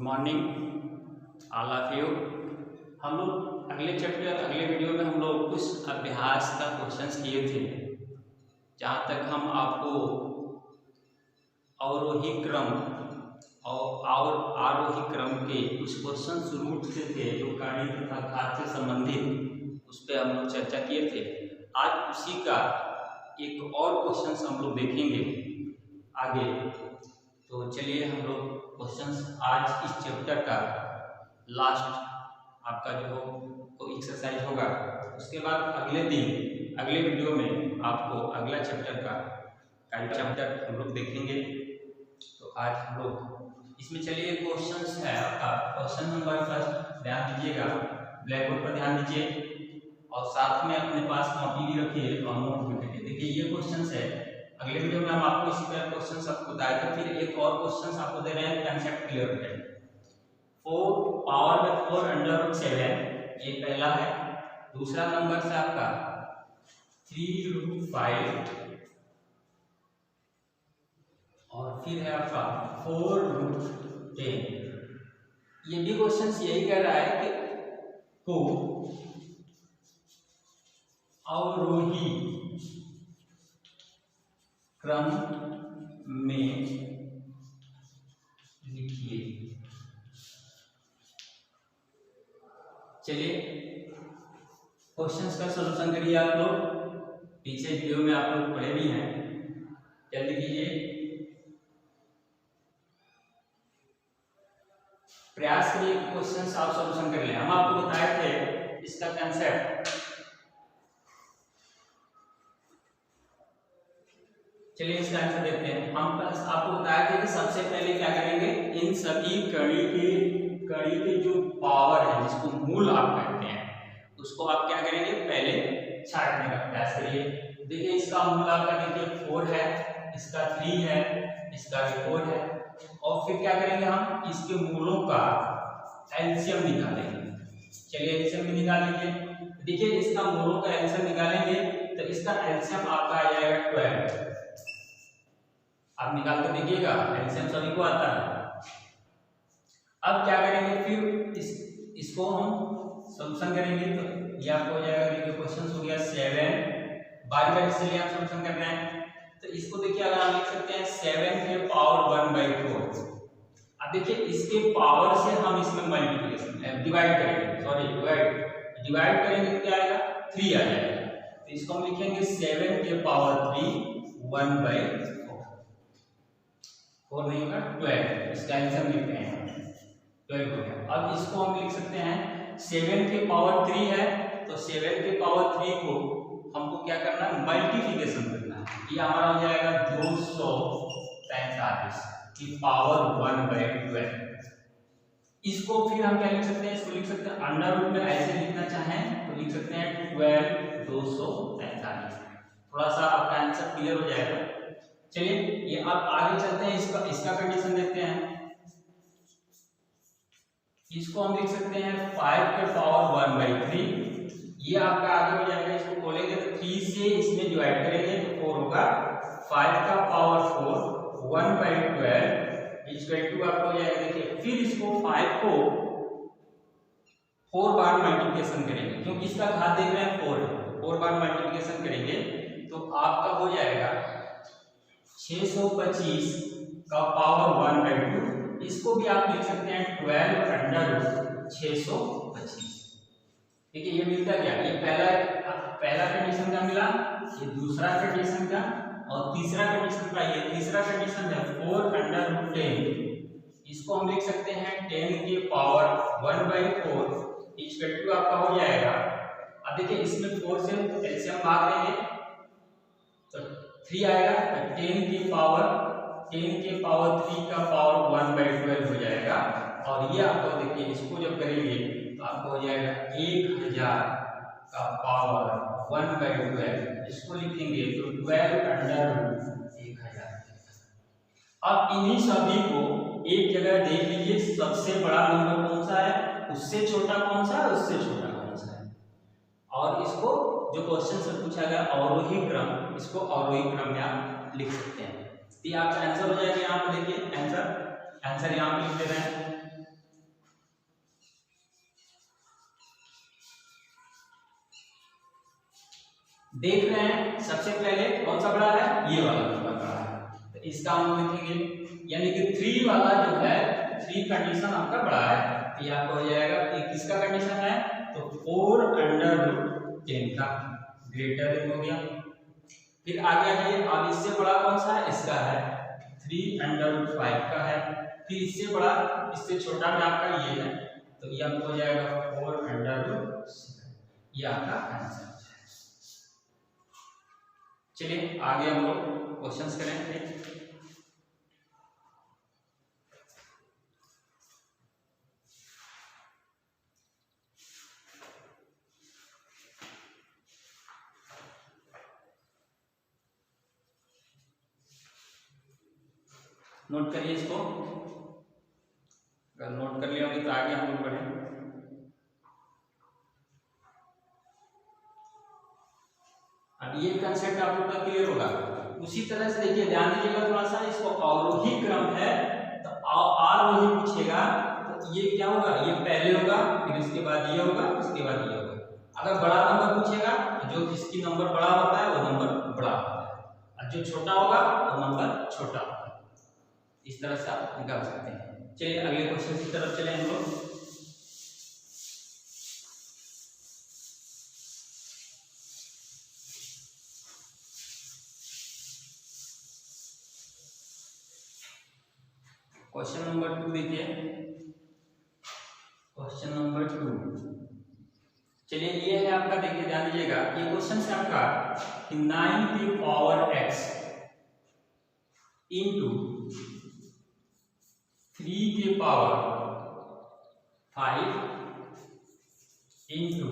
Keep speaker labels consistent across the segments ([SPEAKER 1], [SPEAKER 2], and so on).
[SPEAKER 1] Good morning all of you. हम लोग अगले वीडियो में हम लोग कुछ अभ्यास का क्वेश्चंस किए थे, जहाँ तक हम आपको अवरोही क्रम और आरोही क्रम के कुछ क्वेश्चंस रूट से थे जो गणित तथा घात से संबंधित, उस पर हम लोग चर्चा किए थे। आज उसी का एक और क्वेश्चंस हम लोग देखेंगे आगे। तो चलिए हम लोग क्वेश्चंस आज इस चैप्टर का लास्ट आपका जो वो एक्सरसाइज होगा, उसके बाद अगले वीडियो में आपको अगला चैप्टर का चैप्टर हम लोग देखेंगे। तो आज हम लोग इसमें चलिए क्वेश्चंस है आपका क्वेश्चन नंबर फर्स्ट, ध्यान दीजिएगा, ब्लैक बोर्ड पर ध्यान दीजिए और साथ में अपने पास कॉपी भी रखिए और नोट भी रखिए। देखिए ये क्वेश्चंस है, अगले वीडियो में हम आपको इसी तरह क्वेश्चंस आपको बताएंगे। फिर एक और क्वेश्चंस आपको दे रहे हैं, कांसेप्ट क्लियर करें। 4 पावर में 4 अंडर रूट 7 ये पहला है। दूसरा नंबर से आपका 3 रूट 5 और फिर है आपका 4 रूट 10। ये भी क्वेश्चंस यही कह रहा है कि को अवरोही क्रम में लिखिए। चलिए क्वेश्चंस का सॉल्यूशन करिए आप लोग, पीछे वीडियो में आप लोग पढ़े भी हैं, जल्दी कीजिए, प्रयास करिए क्वेश्चंस आप सॉल्यूशन कर लें। हम आपको बताए थे इसका कंसेप्ट। चलिए इसका आंसर देते हैं। हम आपको बताया था कि सबसे पहले क्या करेंगे, इन सभी कड़ी के जो पावर है, जिसको मूल आप कहते हैं, उसको आप क्या करेंगे, पहले छांटने का प्रयास करिए। देखिए इसका मूल आपका देखिए 4 है, इसका 3 है, इसका भी 4 है, और फिर क्या करेंगे, हम इसके मूलों का एलसीएम निकालेंगे। चलिए एलसीएम भी निकाल लीजिए। देखिए इसका मूलों का एलसीएम निकालेंगे तो इसका एलसीएम आपका आ जाएगा 12। आप निकाल कर देखिएगा, एलसीएम सभी को आता है। अब क्या करेंगे, फिर इसको हम सॉल्यूशन करेंगे। तो ये आपको हो जाएगा, देखिए क्वेश्चन हो गया 7, बारी से आप सॉल्यूशन कर रहे हैं। तो इसको देखिए अगर हम लिख सकते हैं 7 के पावर 1/4। अब देखिए इसके पावर से हम इसमें मल्टीप्लिकेशन डिवाइड करेंगे, डिवाइड करेंगे तो क्या आएगा, 3 आ जाएगा। तो इसको हम लिखेंगे 7 के पावर 3 1/4, 4 नहीं होगा 12, इसका आंसर लिखते हैं 12 हो गया। अब इसको हम लिख सकते हैं 7 के पावर 3 है, तो 7 के पावर 3 को हमको क्या करना है, मल्टीप्लिकेशन करना है। ये हमारा हो जाएगा 243 की पावर 1/12। इसको फिर हम क्या लिख सकते हैं, इसको लिख सकते हैं अंडर रूट में, ऐसे लिखना चाहें तो लिख सकते हैं 12 243। थोड़ा सा आपका आंसर क्लियर हो जाएगा। चलिए ये अब आगे चलते हैं, इसका कंडीशन देखते हैं। इसको हम लिख सकते हैं 5 के पावर 1/3। ये आपका आगे हो जाएगा, इसको खोलेंगे तो 3 से इसमें डिवाइड करेंगे तो 4 होगा। 5 का पावर 4 1/12 इक्वल टू आपको हो जाएगा। देखिए फिर इसको 5 को 4 बार मल्टीप्लिकेशन करेंगे, क्योंकि इसका घात देख रहे हैं 4 बार मल्टीप्लिकेशन करेंगे तो आपका हो जाएगा 625 का पावर 1/2। इसको भी आप लिख सकते हैं 12 अंडर रूट 625। देखिए ये मिलता क्या, ये पहला कंडीशन का मिला, ये दूसरा कंडीशन का, और तीसरा कंडीशन का, ये तीसरा कंडीशन है 4 अंडर रूट 10। इसको हम लिख सकते हैं 10 के पावर 1/4 इक्वल टू आपका हो जाएगा। अब देखिए इसमें 4 से एलसीएम भाग देंगे तो 3 आएगा, तो 10 के पावर 3 का पावर 1/12 हो जाएगा। और ये आपको देखिए इसको जब करेंगे तो आपको हो जाएगा 1000 का पावर 1/12। इसको लिखेंगे तो 12 अंडर रूट 1000। अब इन्हीं सभी को एक जगह देख लीजिए, सबसे बड़ा नंबर कौन सा है, उससे छोटा कौन सा है, उससे छोटा कौन सा है। और इसको जो क्वेश्चन से पूछा गया अवरोही क्रम, इसको अवरोही क्रम में आप लिख सकते हैं। तो आपका आंसर हो जाएगा, यहाँ पे देखिए आंसर यहाँ पे लिख दे रहे हैं देख रहे हैं सबसे पहले कौन सा बड़ा है, ये वाला नंबर बड़ा है, तो इसका हम लिखेंगे, यानी कि 3 वाला जो है 3 कंडीशन आपका बड़ा है, तो ये आपको हो जाएगा, ये किसका कंडीशन है, तो 4√10 का ग्रेटर देन हो गया। फिर आगे आ जाइए, अब इससे बड़ा कौन सा है, इसका है 3√5 का है, फिर इससे बड़ा इससे छोटा में आपका ये है, तो ये आपको हो जाएगा 4√7, ये आपका आंसर है। चलिए आगे हम लोग क्वेश्चंस करेंगे। नोट करिए इसको, अगर नोट कर लिया होंगे तो आगे हम लोग बढ़ें। अब ये कंसेप्ट आप लोग का क्लियर होगा। उसी तरह से देखिए, ध्यान दीजिएगा थोड़ा सा, इसको अवरोही क्रम है तो आरोही पूछेगा तो ये क्या होगा, ये पहले होगा, फिर इसके बाद ये होगा, उसके बाद ये होगा। अगर बड़ा नंबर पूछेगा तो जो जिसकी नंबर बड़ा होता है वो नंबर बड़ा होता है, और जो छोटा होगा वो नंबर छोटा होगा। इस तरह से आप निकाल सकते हैं। चलिए अगले क्वेश्चन की तरफ चले हम लोग। क्वेश्चन नंबर 2 देखिए, क्वेश्चन नंबर 2, चलिए ये है आपका, देखिए ध्यान दीजिएगा, ये क्वेश्चन है आपका 9 की पावर x इंटू 3 की पावर 5 इंटू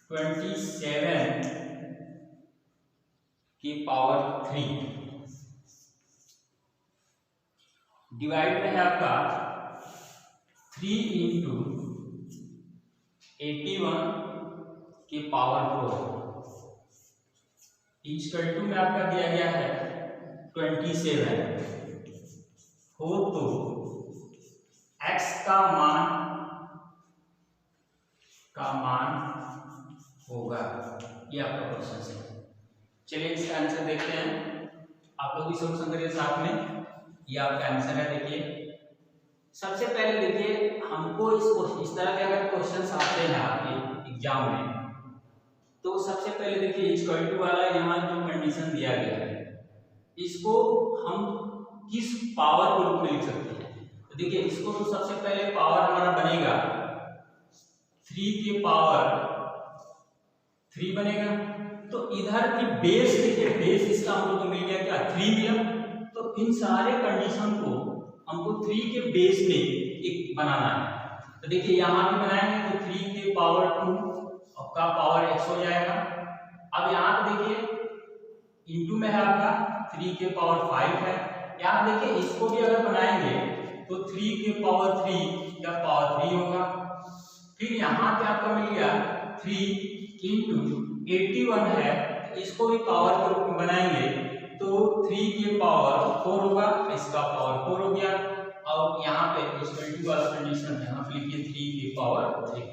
[SPEAKER 1] 27 की पावर 3 डिवाइड में है आपका 3 इंटू 81 की पावर 4 इक्वल टू में आपका दिया गया है 27 हो तो x का मान होगा। ये आपका क्वेश्चन है। चलिए इसका आंसर देखते हैं, आप लोग भी सोल्यूशन करिए साथ में। ये आपका आंसर है। देखिए सबसे पहले देखिए, हमको इस तरह के अगर क्वेश्चंस आते हैं आपके एग्जाम में, तो सबसे पहले देखिए इक्वल टू वाला यहाँ जो कंडीशन दिया गया है, इसको हम किस पावर के रूप में लिख सकते हैं। तो देखिए इसको तो सबसे पहले पावर हमारा बनेगा 3 की पावर 3 बनेगा। तो इधर की बेस देखिए, बेस इसका हम लोग को मिल गया क्या, 3 मिला। तो इन सारे कंडीशन को हमको 3 के बेस पे एक बनाना है। तो देखिए यहाँ भी बनाएंगे तो 3 के पावर 2 का पावर x हो जाएगा। अब यहाँ पे देखिए इंटू में है आपका 3 के पावर 5 है। यहाँ देखिए इसको भी अगर बनाएंगे तो 3 के पावर 3 का पावर 3 होगा। फिर यहाँ पे आपका मिल गया 3 इंटू 81 है, इसको भी पावर के रूप में बनाएंगे तो 3 के पावर 4 होगा, इसका पावर 4 हो गया। और यहाँ पे इक्वल टू वाला कंडीशन यहाँ पे लिखिए 3 के पावर 3।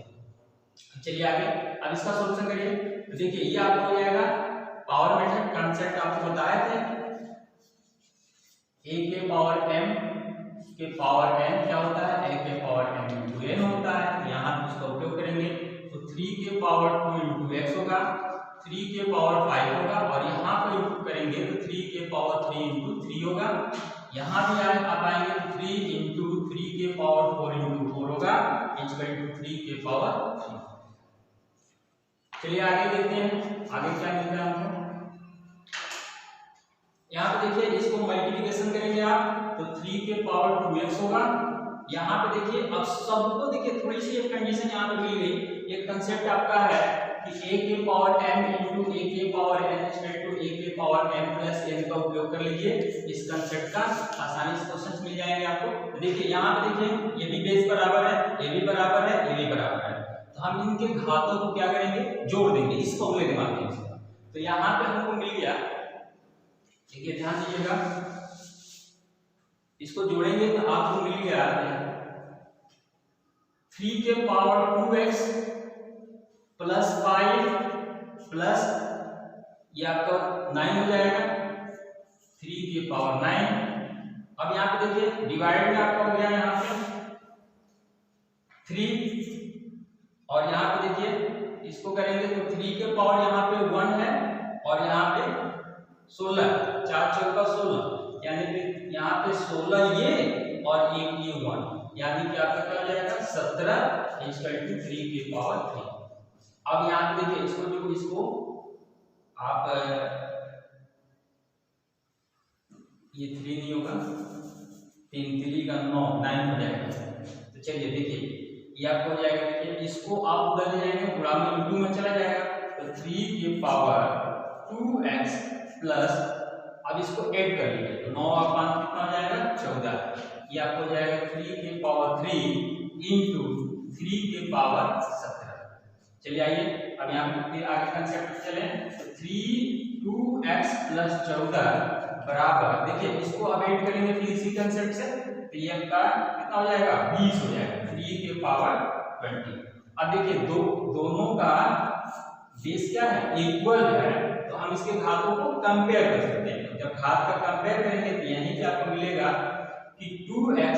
[SPEAKER 1] चलिए आगे, अब इसका सॉल्यूशन करिए। तो देखिए ये आपको हो जाएगा, पावर मेथड कंसेप्ट आपको बताए थे, a के पावर m के पावर n क्या होता है, a के पावर m इंटू n होता है। यहाँ इसका उपयोग करेंगे तो 3 के पावर 2 इंटू x होगा, 3 के पावर 5 होगा, और यहाँ पर इंटू करेंगे तो 3 के पावर 3 इंटू 3 होगा। यहाँ भी आप आएंगे तो 3 इंटू 3 के पावर 4 इंटू 4 होगा, इक्वल टू 3 के पावर 3। चलिए आगे देखते हैं, आगे क्या मिलता है हमको। यहाँ पे देखिए इसको मल्टीप्लिकेशन करेंगे आप तो 3 के पावर 2x होगा। यहाँ पे देखिए अब सबको देखिए थोड़ी सी एक कंडीशन यहाँ पे मिल गई। एक कंसेप्ट आपका है कि a के पावर m इंटू a के power n equal to a के पावर m प्लस n का उपयोग कर लीजिए। इस कंसेप्ट का आसानी से क्वेश्चन मिल जाएंगे आपको। तो देखिए यहाँ पे देखिए ये भी बेस बराबर है, ये भी बराबर है, ये भी बराबर है, तो हम इनके घातों को क्या करेंगे, जोड़ देंगे इस फॉर्मूले के माध्यम से। तो यहाँ पे हमको मिल गया, देखिए ध्यान दीजिएगा, इसको जोड़ेंगे तो आपको मिल गया 3 के पावर 2x प्लस 5 प्लस ये आपका 9 हो जाएगा, 3 की पावर 9। अब यहाँ पे देखिए डिवाइड में आपका हो गया यहाँ पे 3, और यहाँ पे देखिए इसको करेंगे तो 3 के पावर यहाँ पे 1 है और यहाँ पे 16, 4 चौका 16, यानी कि यहाँ पे 16 ये और एक ये 1, यानी कि आपका क्या हो जाएगा 17 इक्वल टू 3 की पावर 3। अब यहाँ पे देखिए इसको आप ये 3 नहीं होगा, 3 3 का 9 हो जाएगा। तो चलिए देखिए ये आपको हो जाएगा, देखिए इसको आप उधर ले जाएंगे गुणा में इंटू में चला जाएगा, तो 3 की पावर 2x प्लस, अब इसको ऐड कर लीजिए तो 9 और 5 कितना हो जाएगा 14, ये आपको हो जाएगा 3 की पावर 3 इंटू 3 की पावर 17। चलिए आइए अब यहाँ पे आगे कंसेप्ट चले, तो 3 2x प्लस 14 बराबर, देखिए इसको अब ऐड करेंगे फिर इसी कंसेप्ट से, तो ये आपका कितना हो जाएगा 20 हो जाएगा, 3 की पावर 20। अब देखिए दोनों का बेस क्या है इक्वल है, तो हम इसके घातों को कंपेयर कर सकते हैं। जब घात का कंपेयर करेंगे तो यहीं पे आपको मिलेगा कि 2x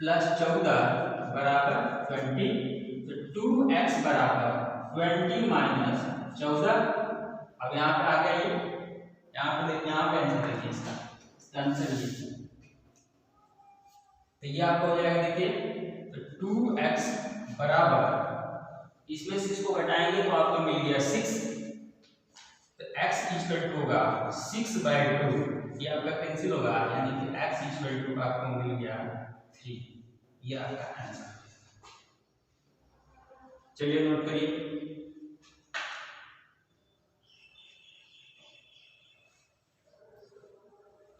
[SPEAKER 1] प्लस 14 बराबर 20, तो 2x बराबर 20 माइनस 14। अब यहाँ पे आ गया ये, यहाँ पे देखिए यहाँ पे आंसर देखिए इसका आंसर ये, तो ये आपको हो जाएगा देखिए, तो 2x बराबर, इसमें से इसको घटाएंगे तो आपको मिल गया 6, तो x इक्वल टू होगा 6/2, ये आपका कैंसिल होगा, यानी कि x इक्वल टू आपको मिल गया 3, ये आपका आंसर। चलिए नोट करिए,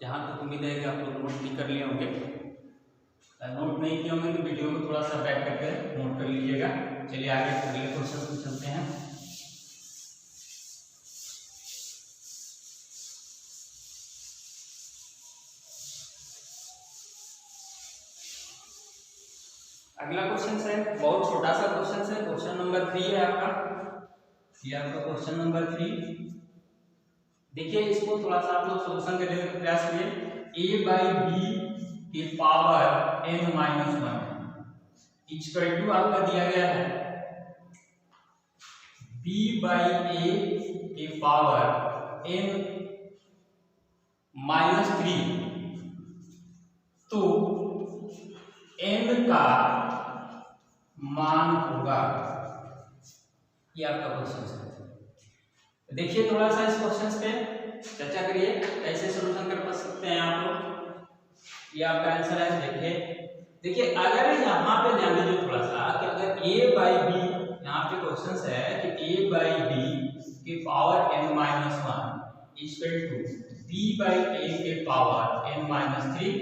[SPEAKER 1] जहां तक उम्मीद है कि आप लोग नोट भी कर लिए होंगे, नोट नहीं किए होंगे तो वीडियो को थोड़ा सा बैक करके नोट कर लीजिएगा। चलिए आगे अगले क्वेश्चन को चलते हैं। अगला क्वेश्चन है बहुत छोटा सा क्वेश्चन है, क्वेश्चन नंबर 3 है आपका, ये आपका क्वेश्चन नंबर 3। देखिए इसको थोड़ा सा आप लोग सॉल्यूशन करने का प्रयास करिए। a/b की पावर n-1 इक्वल टू आपका दिया गया है b/a की पावर n-3, तो n का मान होगा, ये आपका क्वेश्चन है। देखिए थोड़ा सा इस क्वेश्चन पे चर्चा करिए, कैसे सॉल्यूशन कर सकते हैं आप लोग। ये आपका आंसर है। देखिए अगर यहाँ पे ध्यान दीजिए थोड़ा सा कि अगर a/b, यहाँ पे क्वेश्चन है कि a/b की power n-1 equal to b/a के पावर n-3।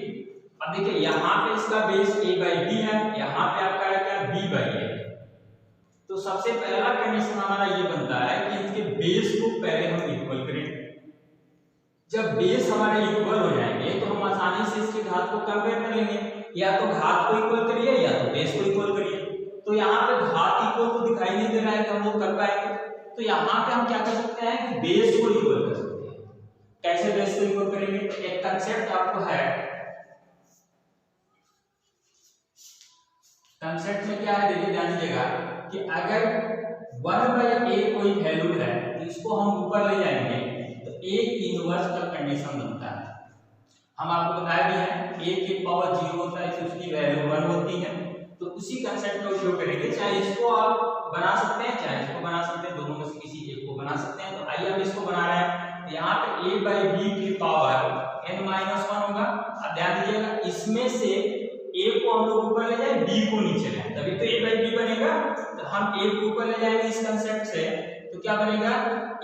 [SPEAKER 1] अब देखिए यहाँ पे इसका बेस a/b है, यहाँ पे आपका है क्या b/a, तो सबसे पहला कंडीशन हमारा ये बनता है कि इसके बेस को पहले हम इक्वल करें। जब बेस हमारे इक्वल हो जाएंगे तो हम आसानी से इसके घात को कंपेयर कर लेंगे, या तो घात को इक्वल करिए या तो बेस को इक्वल करिए। तो यहाँ पे घात इक्वल तो दिखाई नहीं दे रहा है कि हम लोग कर पाएंगे, तो यहाँ पे हम क्या कर सकते हैं कि बेस को इक्वल कर सकते हैं। कैसे बेस को इक्वल करेंगे, तो एक कंसेप्ट आपको है, कंसेप्ट में क्या है देखिए ध्यान दीजिएगा कि अगर 1/a कोई वैल्यू है तो इसको हम ऊपर ले जाएंगे तो a इनवर्स का कंडीशन बनता है। हम आपको बताया भी है a की पावर 0 होता है तो उसकी वैल्यू 1 होती है, तो उसी कंसेप्ट का उपयोग करेंगे। चाहे इसको आप बना सकते हैं चाहे इसको बना सकते हैं, दोनों में से किसी एक को बना सकते हैं। तो आइए हम इसको बना रहे हैं, तो यहाँ पे a/b की पावर n-1 होगा। अब ध्यान दीजिएगा इसमें से a को हम लोग ऊपर ले जाए b को नीचे लाए तभी तो a/b बनेगा। तो हम a को ऊपर ले जाएंगे इस कंसेप्ट से, तो क्या बनेगा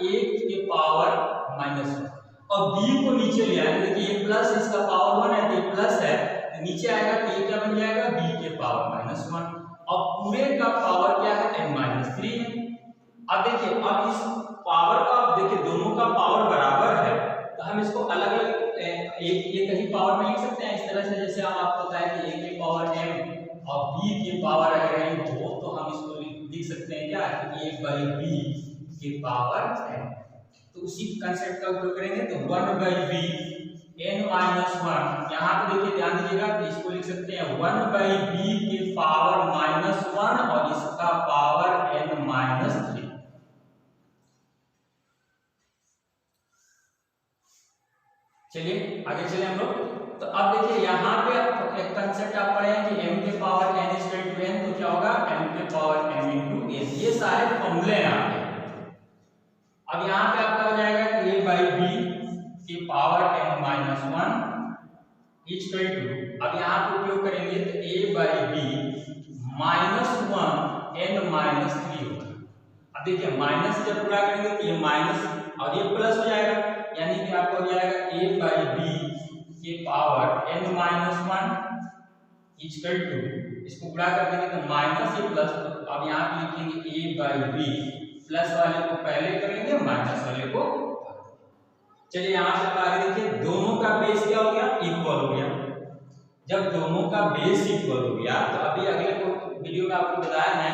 [SPEAKER 1] a के पावर -1, और b को नीचे ले आएंगे, देखिए ये प्लस इसका पावर 1 है तो ये प्लस है, तो नीचे आएगा तो ये क्या बन जाएगा b के पावर -1, और पूरे का पावर क्या है n-3 है। अब देखिए अब इस पावर का आप देखिए दोनों का पावर बराबर है, तो हम इसको अलग अलग एक ही पावर में लिख सकते हैं इस तरह से, जैसे हम आपको बताया कि a की पावर m और b की पावर अगर m हो तो हम इसको लिख सकते हैं क्या कि a/b के पावर n। तो उसी कंसेप्ट का उपयोग करेंगे। तो 1/b n माइनस 1, यहाँ पे देखिए ध्यान दीजिएगा, तो इसको लिख सकते हैं 1/b के पावर -1 और इसका पावर n माइनस 3। चलिए आगे चले हम लोग। तो अब देखिए यहाँ पे एक कंसेप्ट आप पढ़े हैं कि m के power n equal to n, तो क्या होगा m के पावर m इंटू n। ये सारे फॉर्मूले हैं आपके। अब यहाँ पे आपका हो जाएगा a/b के power n minus 1 equal to, अब यहाँ पे उपयोग करेंगे तो a/b -1 n माइनस 3 होगा। अब देखिए माइनस जब पूरा करेंगे तो ये माइनस और ये प्लस हो जाएगा, यानी कि आपको हो जाएगा a/b के power n minus 1 equal to, इसको पूरा कर देंगे तो माइनस ये प्लस, तो अब यहाँ पे लिखेंगे a/b, प्लस वाले को पहले करेंगे माइनस वाले को। चलिए यहाँ से आगे देखिए, दोनों का बेस क्या हो गया, इक्वल हो गया। जब दोनों का बेस इक्वल हो गया तो अभी अगले वीडियो में आपको बताया है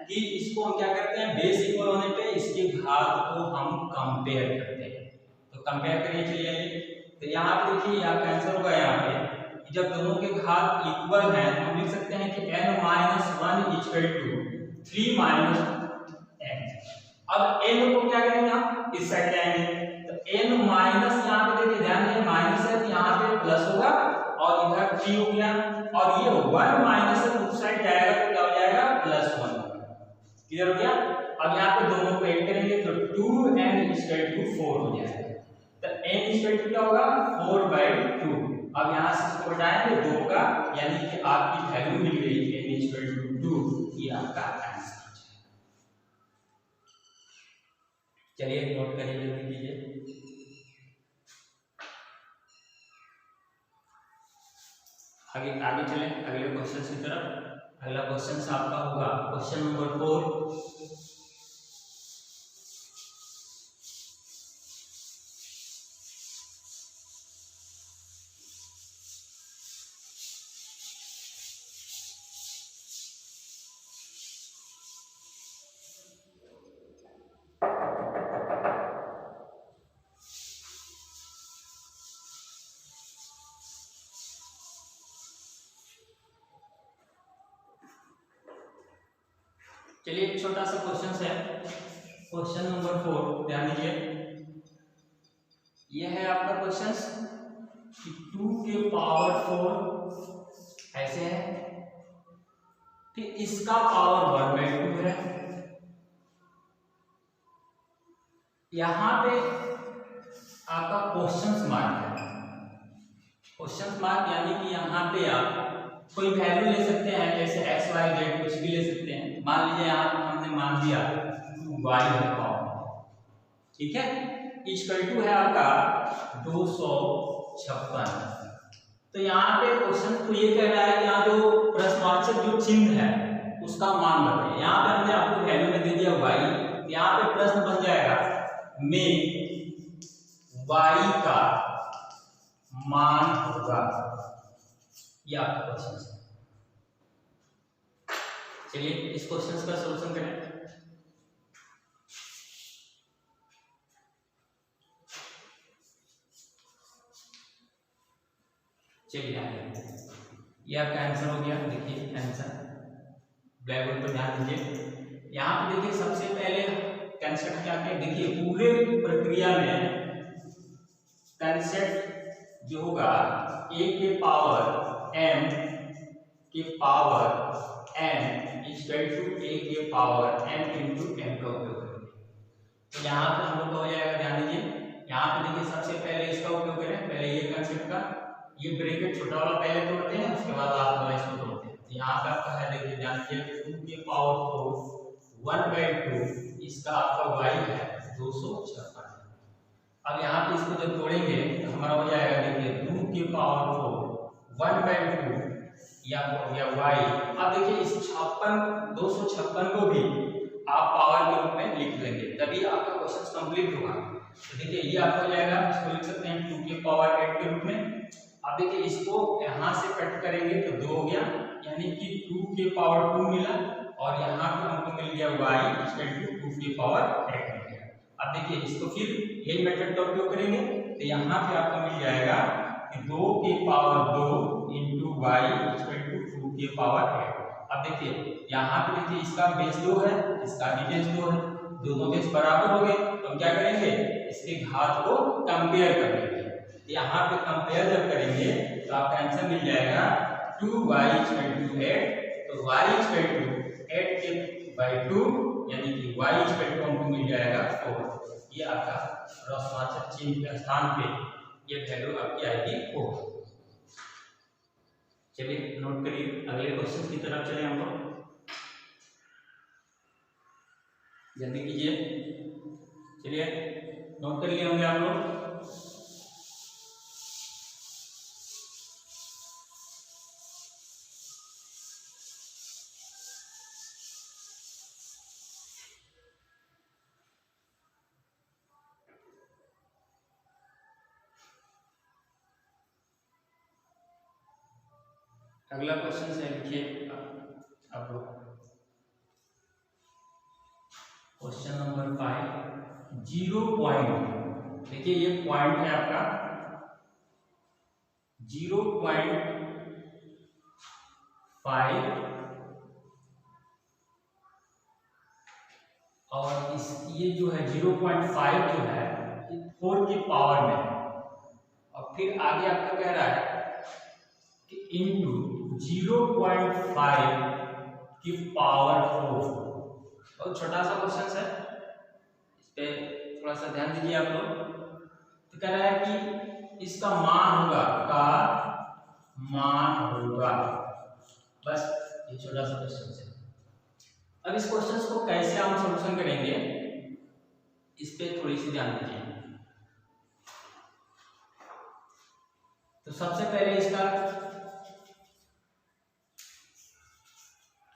[SPEAKER 1] कि इसको हम क्या करते हैं, बेस इक्वल होने पे इसके घात को हम कंपेयर करते हैं। तो कंपेयर करिए, चलिए आइए। तो यहाँ पे देखिए यहाँ कैंसिल होगा, यहाँ पे कि जब दोनों के घात इक्वल हैं तो हम लिख सकते हैं कि n minus 1 equal to 3 minus n। अब n को क्या करेंगे हम, इस साइड जाएंगे तो n माइनस, यहाँ पे देखिए ध्यान दीजिए माइनस है तो यहाँ पे प्लस होगा और इधर 3 हो गया, और ये 1 माइनस से उस साइड जाएगा तो क्या हो जाएगा +1। क्लियर हो गया। अब यहाँ पे दोनों को ऐड करेंगे तो 2n इक्वल टू 4 हो जाएगा। तो n इक्वल टू क्या होगा 4/2। अब यहाँ से इसको हटाएंगे 2 का, यानी कि आपकी वैल्यू मिल गई n इक्वल टू 2। ये आपका आंसर है। चलिए नोट करिए, जल्दी कीजिए। आगे आगे चलें अगले क्वेश्चन की तरफ। अगला क्वेश्चन आपका होगा क्वेश्चन नंबर 4। चलिए एक छोटा सा क्वेश्चन है, क्वेश्चन नंबर 4, ध्यान दीजिए। यह है आपका क्वेश्चन कि 2 के पावर 4 ऐसे है कि इसका पावर 1/2 है। यहां पे आपका क्वेश्चन मार्क है। क्वेश्चन मार्क यानी कि यहाँ पे आप कोई वैल्यू ले सकते हैं, जैसे x y z कुछ भी ले सकते हैं। मान लीजिए यहाँ पे हमने मान दिया 2y है पावर, ठीक है, इक्वल टू है आपका 256। तो यहाँ पे क्वेश्चन तो ये कह रहा है कि यहाँ जो प्रश्नवाचक जो चिन्ह है उसका मान बताइए। यहाँ पे हमने आपको वैल्यू में दे दिया y, यहाँ पे प्रश्न बन जाएगा में y का मान होगा, ये आपका क्वेश्चन है। चलिए इस क्वेश्चन का सॉल्यूशन करें। चलिए ये आपका आंसर हो गया। देखिए आंसर ब्लैक बोर्ड पर ध्यान दीजिए। यहाँ पे देखिए सबसे पहले कंसेप्ट क्या है, देखिए पूरे प्रक्रिया में कंसेप्ट जो होगा a के पावर m के power n equal to a के पावर m इंटू m का उपयोग करेंगे। तो यहाँ पे हम लोग का हो जाएगा, ध्यान दीजिए यहाँ पे देखिए सबसे पहले इसका उपयोग करें, पहले ये कंसेप्ट का ये ब्रैकेट छोटा वाला पहले तोड़ते हैं, उसके बाद आप वाला इसको तोड़ते हैं। तो यहाँ पे आपका है, देखिए ध्यान दीजिए 2 के पावर 4 1/2, इसका आपका y है 256। अब यहाँ पे इसको जब तोड़ेंगे तो हमारा हो जाएगा, देखिए 2 के पावर 4 1/2 या y। अब देखिए इस 256 को भी आप पावर के रूप में लिख लेंगे, तभी आपका क्वेश्चन कंप्लीट होगा। तो देखिए ये आपको हो जाएगा, इसको लिख सकते हैं 2 के पावर 8 के रूप में। अब देखिए इसको यहाँ से कट करेंगे तो 2 हो गया, यानी कि 2 के पावर 2 मिला, और यहाँ पे हमको मिल गया y इक्वल टू 2 के पावर 8 मिल गया। अब देखिए इसको फिर यही मेथड का उपयोग करेंगे, तो यहाँ पे आपको मिल जाएगा कि 2 के power 2 into y equal to 2 के पावर 8। अब देखिए यहाँ पे देखिए इसका बेस 2 है, इसका भी बेस 2 है, दोनों बेस बराबर हो गए, तो हम क्या करेंगे इसके घात को कंपेयर कर लेंगे। यहाँ पे कंपेयर जब करेंगे तो आपका आंसर मिल जाएगा 2y इक्वल टू 8, तो y इक्वल टू 8 के बाई 2 यानी कि y इक्वल टू हमको मिल जाएगा 4। ये आपका रोसवाचक चिन्ह के स्थान पे ये वैल्यू आपकी आएगी 4। चलिए नोट करिए, अगले क्वेश्चन की तरफ चले हम लोग, जल्दी कीजिए। चलिए नोट कर लिए होंगे आप लोग। अगला क्वेश्चन से लिखिए आप लोग, क्वेश्चन नंबर 5, 0 पॉइंट। देखिए ये पॉइंट है आपका 0.5 और इस ये जो है 0.5 जो है 4 की पावर में है, और फिर आगे आपका कह रहा है कि इंटू 0.5 की पावर 4। बहुत छोटा सा क्वेश्चन है, इस पे थोड़ा सा ध्यान दीजिए आप लोग। तो कह रहा है कि इसका मान होगा, बस ये छोटा सा क्वेश्चन है। अब इस क्वेश्चन को कैसे हम सॉल्यूशन करेंगे इस पे थोड़ी सी ध्यान दीजिए। तो सबसे पहले इसका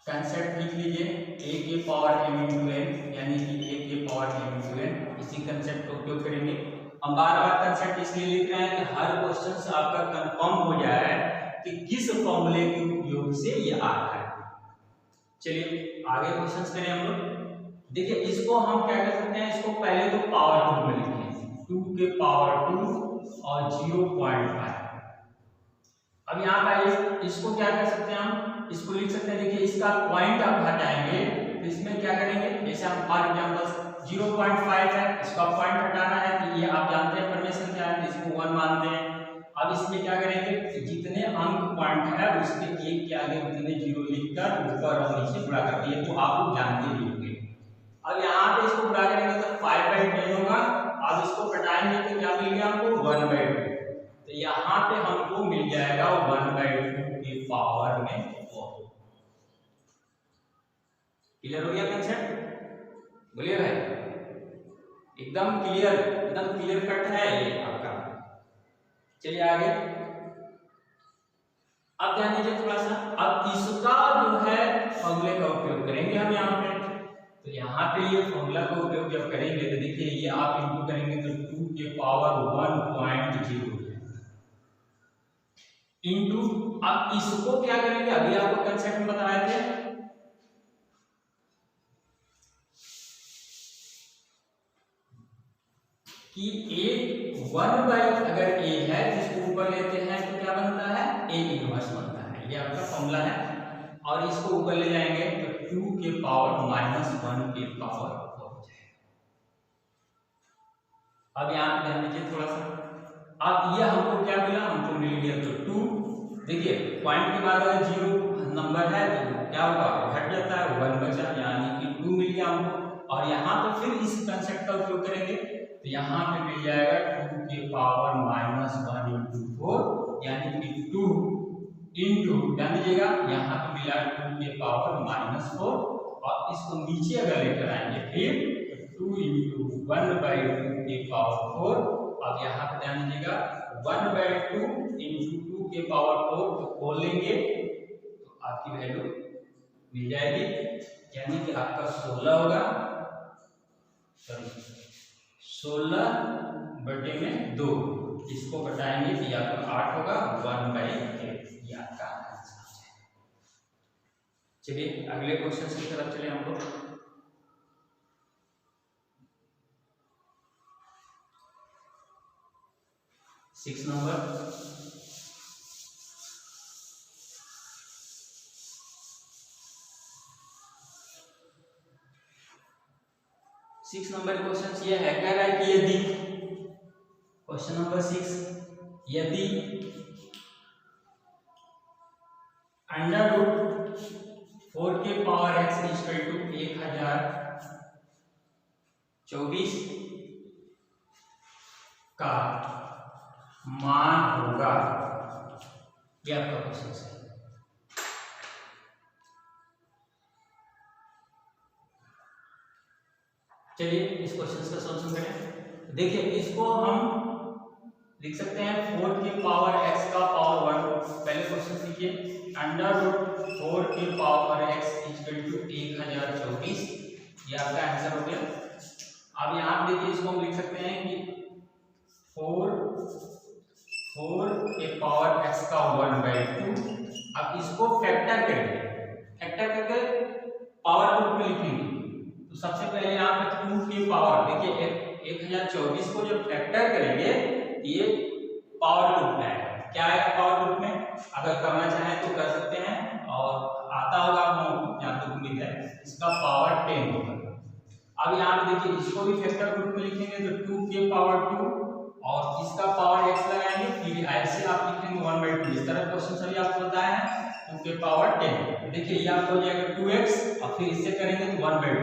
[SPEAKER 1] कंसेप्ट लिख लीजिए, a के पावर m इंटू n, यानी कि a के पावर m इंटू n। इसी कंसेप्ट का उपयोग करेंगे। हम बार बार कंसेप्ट इसलिए लिख रहे हैं कि हर क्वेश्चन से आपका कंफर्म हो जाए कि किस फॉर्मूले के उपयोग से ये आ रहा है। चलिए आगे क्वेश्चन करें हम लोग। देखिए इसको हम क्या कर सकते हैं, इसको पहले तो पावर 2 में लिखें, 2 के पावर 2 और 0.5। अब यहाँ पर इसको क्या कर सकते हैं, हम इसको लिख सकते हैं। देखिए इसका पॉइंट आप हटाएंगे तो इसमें क्या करेंगे, जैसे हम फॉर एग्जांपल 0.5 है, इसका पॉइंट हटाना है, तो ये आप जानते हैं परमेशन क्या है, इसको 1 मानते हैं। अब इसमें क्या करेंगे, जितने अंक पॉइंट है उसके एक के आगे उतने जीरो लिखकर ऊपर और नीचे गुणा कर दिए, तो आप लोग जानते ही होंगे। अब यहाँ पे इसको गुणा करेंगे तो 5/10 होगा। अब इसको घटाएंगे तो क्या मिल गया हमको 1/2, तो यहाँ पे हमको मिल जाएगा 1/2 की पावर में 4। क्लियर हो गया कंसेप्ट? बोलिए भाई, एकदम क्लियर कट है ये आपका। चलिए आगे, अब ध्यान दीजिए थोड़ा सा। अब इसका जो है फॉर्मूले का उपयोग करेंगे हम यहाँ पे। तो यहाँ पे ये फॉर्मूला का उपयोग जब करेंगे तो देखिए ये आप इनटू करेंगे तो 2 के पावर 1.0 इंटू, अब इसको क्या करेंगे, अभी आपको कंसेप्ट में बता रहे थे कि एक 1/, अगर a है जिसको ऊपर लेते हैं तो क्या बनता है, a इनवर्स बनता है। ये आपका फॉर्मूला है। और इसको ऊपर ले जाएंगे तो 2 के पावर -1 के पावर हो जाएगा। अब यहाँ पे ध्यान दीजिए थोड़ा सा। अब ये हमको क्या मिला, हमको मिल गया तो 2। देखिए पॉइंट के बाद अगर 0 नंबर है तो क्या होगा, घट जाता है, 1 बचा, यानी कि 2 मिल गया हमको। और यहाँ पे फिर इस कंसेप्ट का उपयोग करेंगे तो यहाँ पे मिल जाएगा 2 के पावर -1 इंटू 4, यानी कि 2 इंटू, ध्यान दीजिएगा यहाँ पे मिला 2 के पावर -4, और इसको नीचे अगर लेकर आएंगे फिर 2 इंटू 1/2 के पावर 4। अब यहाँ पे ध्यान दीजिएगा 1/2 इंटू 2 के पावर 4 को खोल लेंगे तो आपकी वैल्यू मिल जाएगी, यानी कि आपका 16 होगा, 16/2। इसको घटाएंगे तो आपका 8 होगा, 1/8 ये आपका आंसर हो जाएगा। चलिए अगले क्वेश्चन की तरफ चले हम लोग। 6 नंबर, क्वेश्चन ये है, कह रहा है कि यदि, क्वेश्चन नंबर 6, यदि अंडर रूट 4 के पावर x इक्वल टू 1024 का मान होगा, ये आपका क्वेश्चन है। चलिए इस क्वेश्चन का सॉल्यूशन करें। देखिए इसको हम लिख सकते हैं 4 के पावर x का पावर 1। पहले क्वेश्चन लिखिए, अंडर रूट 4 के पावर x इक्वल टू 1024, ये आपका आंसर हो गया। अब यहाँ देखिए इसको हम लिख सकते हैं कि 4 के पावर x का 1/2। अब इसको फैक्टर करेंगे, फैक्टर करके पावर रूट में लिखेंगे। तो सबसे पहले यहाँ पे 2 की पावर, देखिए 1024 को जब फैक्टर करेंगे ये पावर रूट में आएगा। क्या आएगा पावर रूट में? अगर करना चाहें तो कर सकते हैं, और आता होगा यहाँ तो उम्मीद है, इसका पावर 10 होगा। अब यहाँ पे देखिए इसको भी फैक्टर रूट में लिखेंगे तो 2 के पावर 2 और इसका पावर x लगाएंगे, फिर ऐसे आप लिखेंगे 1/2। इस तरह क्वेश्चन सभी आपको बताया है, 2 के पावर 10। देखिए ये आपको हो जाएगा 2x और फिर इससे करेंगे तो 1/2,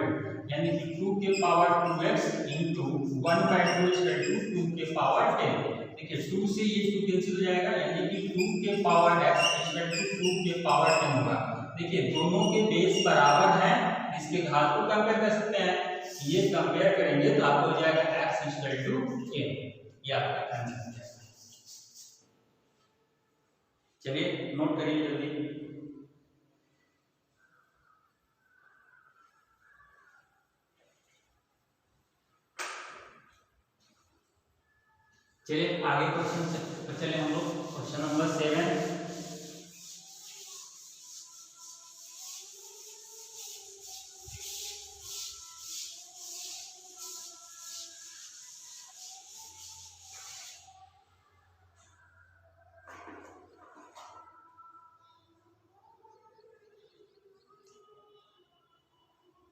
[SPEAKER 1] यानी कि 2 के power 2x into 1/2 equal to 2 के पावर 10। देखिए 2 से ये 2 कैंसिल हो जाएगा, यानी कि 2 के पावर x इक्वल टू 2 के पावर 10 होगा। देखिए दोनों के बेस बराबर हैं, इसके घात को कंपेयर कर सकते हैं, ये कंपेयर करेंगे तो आपको हो जाएगा x इक्वल टू 10। ये आपका आंसर है। चलिए नोट करिए जल्दी। चलिए आगे क्वेश्चन पर चले हम लोग। क्वेश्चन नंबर 7,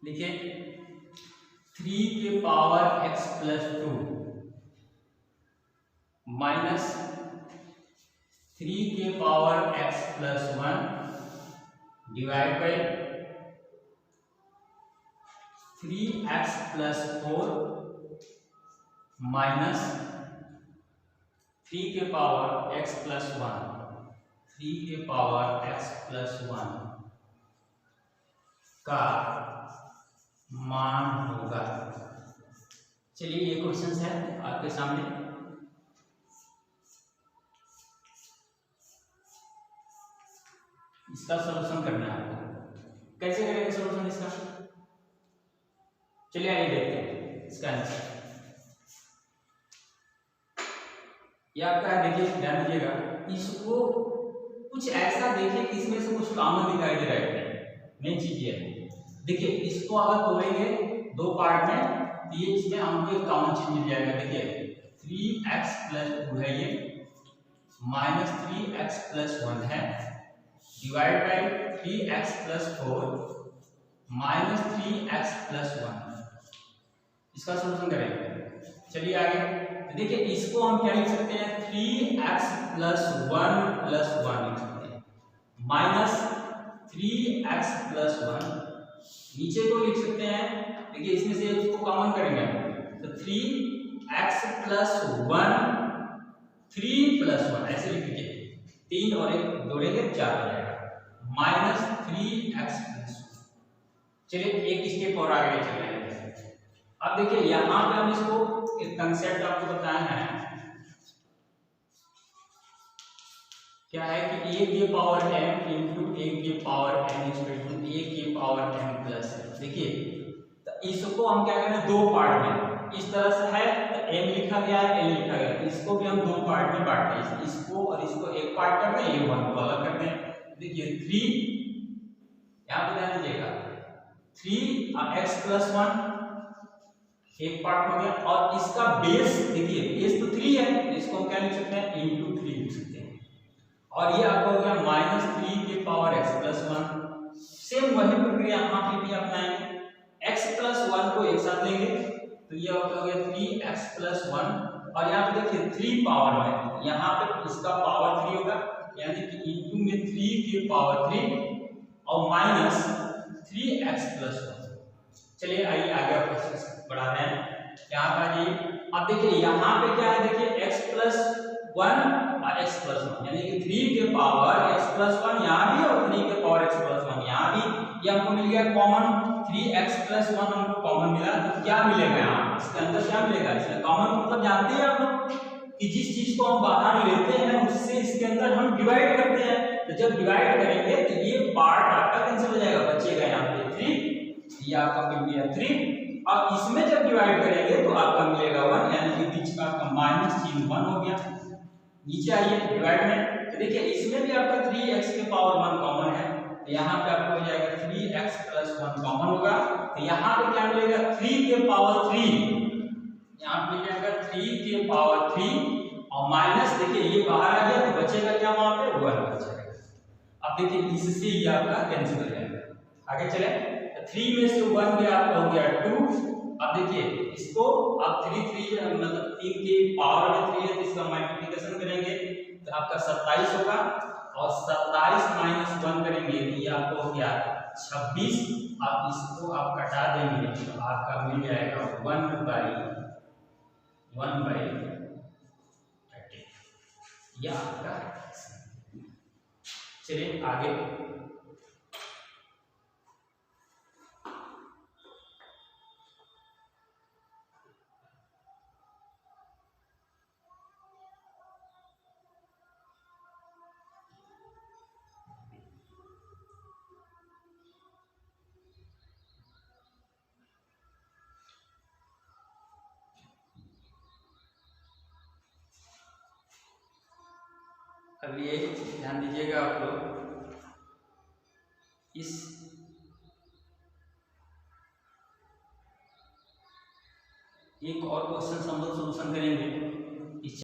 [SPEAKER 1] देखिए 3 के पावर x प्लस 2 माइनस 3 के power x plus 1 divide by 3x plus 4 minus 3 के पावर x प्लस 1, 3 के पावर x प्लस 1 का मान होगा। चलिए ये क्वेश्चन है आपके सामने। इसका सॉल्यूशन करना है आपको। कैसे करेंगे सॉल्यूशन इसका? चलिए आइए देखते हैं इसका आंसर। ये आपका है, देखिए ध्यान दीजिएगा, इसको कुछ ऐसा देखिए कि इसमें से कुछ कॉमन दिखाई दे रहा है। मेन चीज ये है, देखिए इसको अगर तोड़ेंगे दो पार्ट में तो ये इसमें हमको एक कॉमन चीज मिल जाएगा। देखिए 3x प्लस 2 है ये, माइनस 3x प्लस 1 है, divide by 3x plus 4 minus 3x plus 1। इसका सॉल्यूशन करेंगे। चलिए आगे। तो देखिए इसको हम क्या लिख सकते हैं, 3x प्लस 1 प्लस 1 लिख सकते हैं, माइनस 3x प्लस 1 नीचे को लिख सकते हैं। देखिए इसमें से इसको कॉमन करेंगे तो 3x प्लस 1 3 प्लस 1 ऐसे लिख लीजिए, 3 और 1 जोड़ेंगे 4 हो जाएगा, माइनस 3x प्लस 1। चलिए एक स्टेप और आगे चल रहे हैं। अब देखिए यहाँ पे हम इसको एक कंसेप्ट आपको बताया है, क्या है कि 1 के पावर m इंटू 1 के पावर n इक्वल टू 1 के पावर m प्लस है। देखिए तो इसको हम क्या करें, दो पार्ट में, इस तरह से है तो m लिखा गया है, n लिखा गया है, इसको भी हम दो पार्ट में बांट दें, इसको और इसको एक पार्ट कर दें, ये 1 को अलग कर दें। देखिए 3 यहाँ पे ध्यान दीजिएगा, 3x प्लस 1 एक पार्ट हो गया। और इसका बेस देखिए, बेस तो 3 है, इसको हम क्या लिख सकते हैं, इंटू 3 लिख सकते हैं। और ये आपका हो गया -3 के पावर x प्लस 1। सेम वही प्रक्रिया यहाँ पे भी अपनाएंगे, x प्लस 1 को एक साथ लेंगे तो ये हो गया 3x प्लस 1। और यहाँ पे देखिए 3 पावर में, यहाँ पे इसका पावर 3 होगा, यानी कि इंटू में 3 के पावर 3 और माइनस 3x प्लस 1। चलिए आइए आगे प्रोसेस बढ़ाते हैं। यहाँ पर ये अब देखिए यहाँ पे क्या है, देखिए x प्लस 1 और x प्लस 1, यानी कि 3 के पावर x प्लस 1 यहाँ भी और 3 के पावर x प्लस 1 यहाँ भी। ये हमको मिल गया कॉमन, 3x प्लस 1 हमको कॉमन मिला। तो क्या मिलेगा यहाँ इसके अंदर, क्या मिलेगा इसमें कॉमन, मतलब जानते हैं आप लोग कि जिस चीज को हम बाहर लेते हैं उससे इसके अंदर हम डिवाइड करते हैं। तो जब डिवाइड करेंगे तो ये पार्ट आपका कैंसिल हो जाएगा, बचेगा यहाँ पे 3, ये आपका मिल गया 3। अब इसमें जब डिवाइड करेंगे तो आपका मिलेगा 1, यानी कि बीच का आपका माइनस चिन्ह 1 हो गया। नीचे आइए डिवाइड में, तो देखिए इसमें भी आपका 3x के पावर 1 कॉमन है, तो यहाँ पे आपको हो जाएगा 3x प्लस 1 कॉमन होगा। तो यहाँ पे क्या मिलेगा, 3 के पावर 3, यहाँ पे मिल जाएगा 3 के पावर 3 और माइनस देखिए ये बाहर आ गया तो बचेगा क्या, वहां पे 1 बचेगा। अब देखिए इससे ये आपका कैंसिल हो जाएगा। आगे चले, 3 में से 1 गया आपका हो गया 2। अब देखिए इसको आप 3 मतलब 3 के पावर में 3 है तो इसका मल्टीप्लिकेशन करेंगे तो आपका 27 होगा, और 27 माइनस 1 करेंगे तो ये आपको हो गया 26। आप इसको आप कटा देंगे तो आपका मिल जाएगा 1/30, यह आपका। चलिए आगे, अब ये ध्यान दीजिएगा आप लोग, इस एक और क्वेश्चन हम लोग सोल्यूशन करेंगे।